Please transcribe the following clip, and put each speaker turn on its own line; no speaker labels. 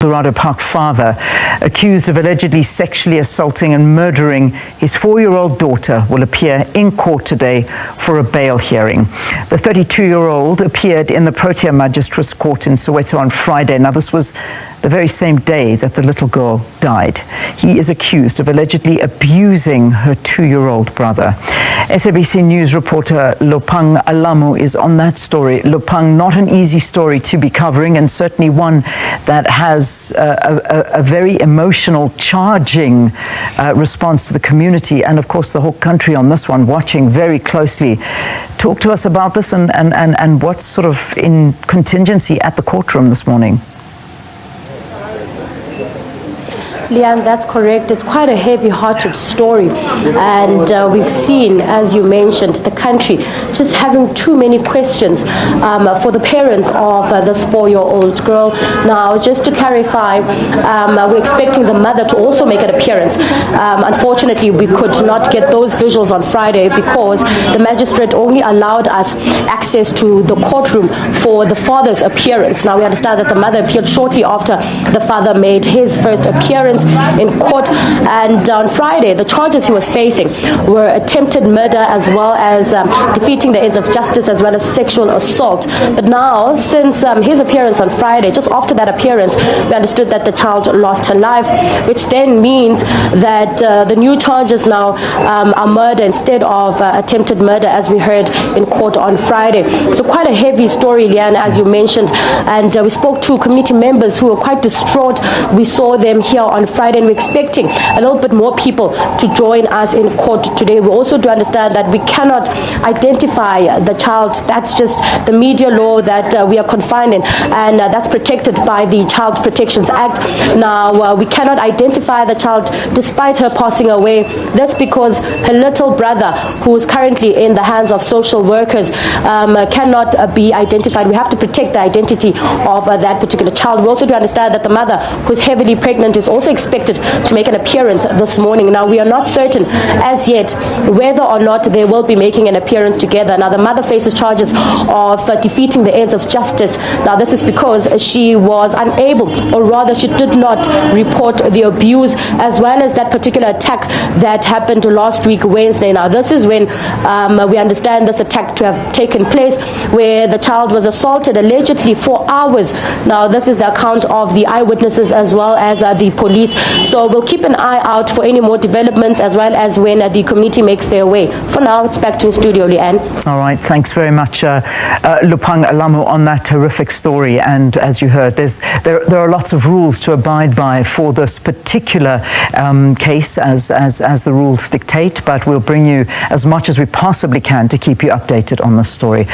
Eldorado Park father, accused of allegedly sexually assaulting and murdering his 4-year-old daughter, will appear in court today for a bail hearing. The 32-year-old appeared in the Protea Magistrates Court in Soweto on Friday. Now, this was the very same day that the little girl died. He is accused of allegedly abusing her 2-year-old brother. SABC News reporter Lopang Alamu is on that story. Lopang, not an easy story to be covering, and certainly one that has a very emotional, charging response to the community and, of course, the whole country on this one, watching very closely. Talk to us about this and what's sort of in contingency at the courtroom this morning.
Leanne, that's correct. It's quite a heavy-hearted story, and we've seen, as you mentioned, the country just having too many questions for the parents of this 4-year-old girl. Now, just to clarify, we're expecting the mother to also make an appearance. Unfortunately, we could not get those visuals on Friday because the magistrate only allowed us access to the courtroom for the father's appearance. Now, we understand that the mother appeared shortly after the father made his first appearance in court, and on Friday the charges he was facing were attempted murder as well as defeating the ends of justice as well as sexual assault. But now, since his appearance on Friday, just after that appearance, we understood that the child lost her life, which then means that the new charges now are murder instead of attempted murder, as we heard in court on Friday. So quite a heavy story, Leanne, as you mentioned, and we spoke to community members who were quite distraught. We saw them here on Friday, and we're expecting a little bit more people to join us in court today. We also do understand that we cannot identify the child. That's just the media law that we are confined in, and that's protected by the Child Protections Act. Now, we cannot identify the child despite her passing away. That's because her little brother, who is currently in the hands of social workers, cannot be identified. We have to protect the identity of that particular child. We also do understand that the mother, who's heavily pregnant, is also expected to make an appearance this morning. Now, we are not certain as yet whether or not they will be making an appearance together. Now, the mother faces charges of defeating the ends of justice. Now, this is because she was unable, or rather she did not report the abuse as well as that particular attack that happened last week, Wednesday. Now, this is when we understand this attack to have taken place, where the child was assaulted allegedly for hours. Now, this is the account of the eyewitnesses as well as the police. So we'll keep an eye out for any more developments as well as when the community makes their way. For now, it's back to the studio, Leanne.
All right, thanks very much, Lopang Alamu, on that horrific story. And as you heard, there are lots of rules to abide by for this particular case, as the rules dictate. But we'll bring you as much as we possibly can to keep you updated on this story.